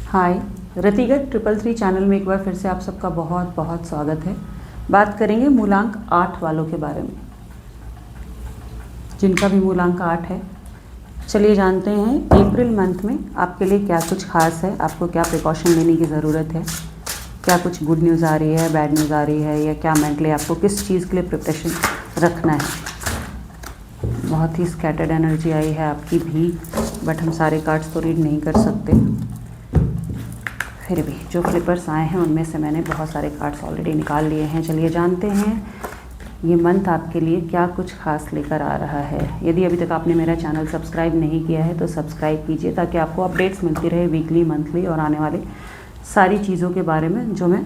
हाय, रतिगत 333 channel में एक बार फिर से आप सबका बहुत बहुत स्वागत है। बात करेंगे मूलांक 8 वालों के बारे में, जिनका भी मूलांक 8 है। चलिए जानते हैं अप्रैल मंथ में आपके लिए क्या कुछ खास है, आपको क्या प्रिकॉशन लेने की ज़रूरत है, क्या कुछ गुड न्यूज़ आ रही है, बैड न्यूज़ आ रही है, या क्या मेंटली आपको किस चीज़ के लिए प्रिपरेशन रखना है। बहुत ही स्कैटर्ड एनर्जी आई है आपकी भी, बट हम सारे कार्ड्स तो रीड नहीं कर सकते। फिर भी जो फ्लिपर्स आए हैं उनमें से मैंने बहुत सारे कार्ड्स ऑलरेडी निकाल लिए हैं। चलिए जानते हैं ये मंथ आपके लिए क्या कुछ खास लेकर आ रहा है। यदि अभी तक आपने मेरा चैनल सब्सक्राइब नहीं किया है तो सब्सक्राइब कीजिए, ताकि आपको अपडेट्स मिलती रहे वीकली, मंथली और आने वाले सारी चीज़ों के बारे में जो मैं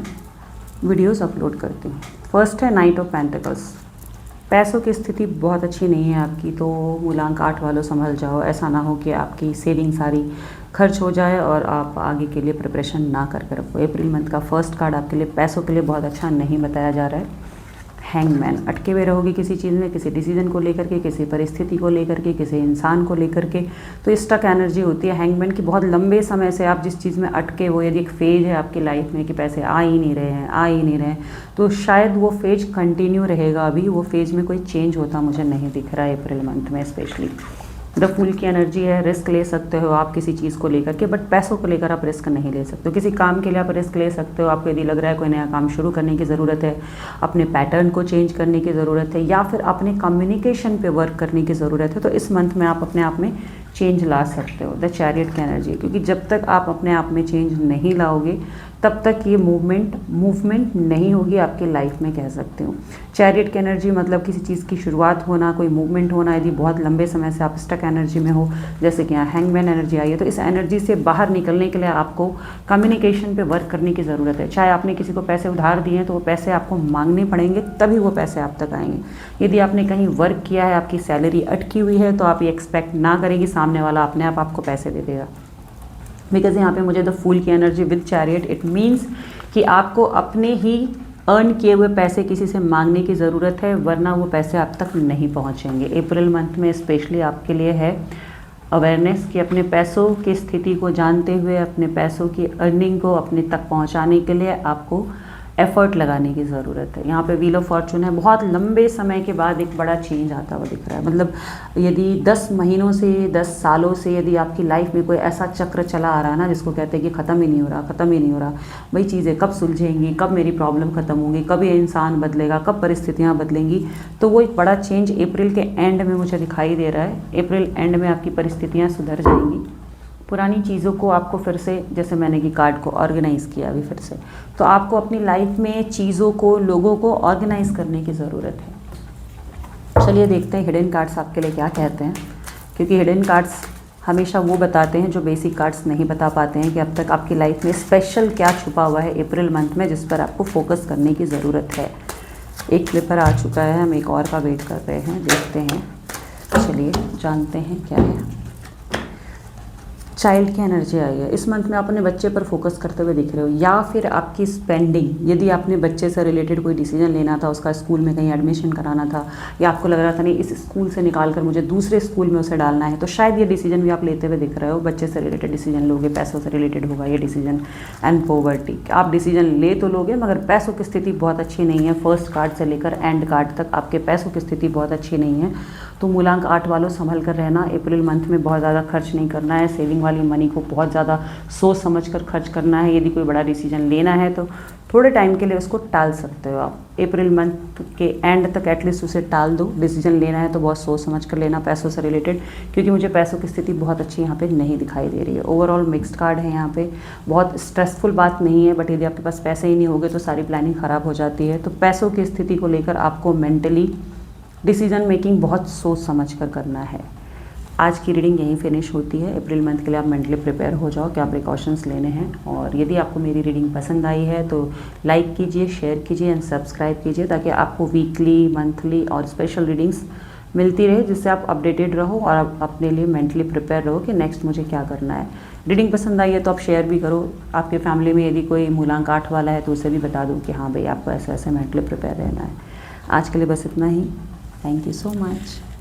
वीडियोस अपलोड करती हूँ। फर्स्ट है नाइट ऑफ पेंटिकल्स। पैसों की स्थिति बहुत अच्छी नहीं है आपकी, तो मूलांक 8 वालों संभल जाओ। ऐसा ना हो कि आपकी सेविंग सारी खर्च हो जाए और आप आगे के लिए प्रिपरेशन ना करके रखो। अप्रैल मंथ का फर्स्ट कार्ड आपके लिए पैसों के लिए बहुत अच्छा नहीं बताया जा रहा है। हैंगमैन, अटके हुए रहोगे किसी चीज़ में, किसी डिसीजन को लेकर के, किसी परिस्थिति को लेकर के, किसी इंसान को लेकर के। तो ये स्टक एनर्जी होती है हैंगमैन की। बहुत लंबे समय से आप जिस चीज़ में अटके हो, यदि एक फेज है आपकी लाइफ में कि पैसे आ ही नहीं रहे हैं, तो शायद वो फेज कंटिन्यू रहेगा। अभी वो फेज में कोई चेंज होता मुझे नहीं दिख रहा है अप्रैल मंथ में। स्पेशली द फूल की एनर्जी है। रिस्क ले सकते हो आप किसी चीज़ को लेकर के, बट पैसों को लेकर आप रिस्क नहीं ले सकते हो। किसी काम के लिए आप रिस्क ले सकते हो। आपको यदि लग रहा है कोई नया काम शुरू करने की ज़रूरत है, अपने पैटर्न को चेंज करने की ज़रूरत है, या फिर अपने कम्युनिकेशन पे वर्क करने की ज़रूरत है, तो इस मंथ में आप अपने आप में चेंज ला सकते हो। द चैरियट की एनर्जी, क्योंकि जब तक आप अपने आप में चेंज नहीं लाओगे तब तक ये मूवमेंट नहीं होगी आपकी लाइफ में, कह सकते हो। चैरियट की एनर्जी मतलब किसी चीज़ की शुरुआत होना, कोई मूवमेंट होना। यदि बहुत लंबे समय से आप स्टक एनर्जी में हो, जैसे कि यहाँ हैंगमैन एनर्जी आई है, तो इस एनर्जी से बाहर निकलने के लिए आपको कम्युनिकेशन पे वर्क करने की ज़रूरत है। चाहे आपने किसी को पैसे उधार दिए हैं तो वो पैसे आपको मांगने पड़ेंगे, तभी वो पैसे आप तक आएंगे। यदि आपने कहीं वर्क किया है, आपकी सैलरी अटकी हुई है, तो आप ये एक्सपेक्ट ना करें कि सामने वाला अपने आप आपको पैसे दे देगा। बिकॉज यहाँ पे मुझे द फूल की energy with chariot, it means कि आपको अपने ही अर्न किए हुए पैसे किसी से मांगने की ज़रूरत है, वरना वो पैसे आप तक नहीं पहुँचेंगे। अप्रैल मंथ में स्पेशली आपके लिए है अवेयरनेस कि अपने पैसों की स्थिति को जानते हुए अपने पैसों की अर्निंग को अपने तक पहुँचाने के लिए आपको एफर्ट लगाने की ज़रूरत है। यहाँ पे व्हील ऑफ फॉर्चून है। बहुत लंबे समय के बाद एक बड़ा चेंज आता हुआ दिख रहा है। मतलब यदि 10 महीनों से, 10 सालों से यदि आपकी लाइफ में कोई ऐसा चक्र चला आ रहा है ना, जिसको कहते हैं कि ख़त्म ही नहीं हो रहा, वही चीज़ें कब सुलझेंगी, कब मेरी प्रॉब्लम ख़त्म होगी, कब ये इंसान बदलेगा, कब परिस्थितियाँ बदलेंगी, तो वो एक बड़ा चेंज अप्रैल के एंड में मुझे दिखाई दे रहा है। अप्रैल एंड में आपकी परिस्थितियाँ सुधर जाएंगी। पुरानी चीज़ों को आपको फिर से, जैसे मैंने कि कार्ड को ऑर्गेनाइज़ किया अभी फिर से, तो आपको अपनी लाइफ में चीज़ों को, लोगों को ऑर्गेनाइज़ करने की ज़रूरत है। चलिए देखते हैं हिडन कार्ड्स आपके लिए क्या कहते हैं, क्योंकि हिडन कार्ड्स हमेशा वो बताते हैं जो बेसिक कार्ड्स नहीं बता पाते हैं, कि अब तक आपकी लाइफ में स्पेशल क्या छुपा हुआ है अप्रैल मंथ में, जिस पर आपको फोकस करने की ज़रूरत है। एक फ्लिपर आ चुका है, हम एक और का वेट कर रहे हैं, देखते हैं। चलिए जानते हैं क्या है। चाइल्ड की एनर्जी आई है। इस मंथ में आप अपने बच्चे पर फोकस करते हुए दिख रहे हो, या फिर आपकी स्पेंडिंग, यदि आपने बच्चे से रिलेटेड कोई डिसीजन लेना था, उसका स्कूल में कहीं एडमिशन कराना था, या आपको लग रहा था नहीं इस स्कूल से निकाल कर मुझे दूसरे स्कूल में उसे डालना है, तो शायद ये डिसीजन भी आप लेते हुए दिख रहे हो। बच्चे से रिलेटेड डिसीजन लोगे, पैसों से रिलेटेड होगा ये डिसीजन। एंड पॉवर्टी, आप डिसीजन ले तो लोगे मगर पैसों की स्थिति बहुत अच्छी नहीं है। फर्स्ट कार्ड से लेकर एंड कार्ड तक आपके पैसों की स्थिति बहुत अच्छी नहीं है। तो मूलांक 8 वालों संभल कर रहना। अप्रैल मंथ में बहुत ज़्यादा खर्च नहीं करना है। सेविंग वाली मनी को बहुत ज़्यादा सोच समझ कर खर्च करना है। यदि कोई बड़ा डिसीजन लेना है तो थोड़े टाइम के लिए उसको टाल सकते हो आप। अप्रैल मंथ के एंड तक एटलीस्ट उसे टाल दो। डिसीजन लेना है तो बहुत सोच समझ कर लेना पैसों से रिलेटेड, क्योंकि मुझे पैसों की स्थिति बहुत अच्छी यहाँ पे नहीं दिखाई दे रही है। ओवरऑल मिक्स्ड कार्ड है यहाँ पे। बहुत स्ट्रेसफुल बात नहीं है, बट यदि आपके पास पैसे ही नहीं होंगे तो सारी प्लानिंग ख़राब हो जाती है। तो पैसों की स्थिति को लेकर आपको मेंटली डिसीजन मेकिंग बहुत सोच समझ कर करना है। आज की रीडिंग यहीं फिनिश होती है। अप्रैल मंथ के लिए आप मेंटली प्रिपेयर हो जाओ, क्या प्रिकॉशंस लेने हैं। और यदि आपको मेरी रीडिंग पसंद आई है तो लाइक कीजिए, शेयर कीजिए एंड सब्सक्राइब कीजिए, ताकि आपको वीकली, मंथली और स्पेशल रीडिंग्स मिलती रहे, जिससे आप अपडेटेड रहो और आप अपने लिए मेंटली प्रिपेयर रहो कि नेक्स्ट मुझे क्या करना है। रीडिंग पसंद आई है तो आप शेयर भी करो। आपके फैमिली में यदि कोई मूलांक 8 वाला है तो उसे भी बता दो कि हाँ भाई आपको ऐसे ऐसे मेंटली प्रिपेयर रहना है। आज के लिए बस इतना ही। Thank you so much.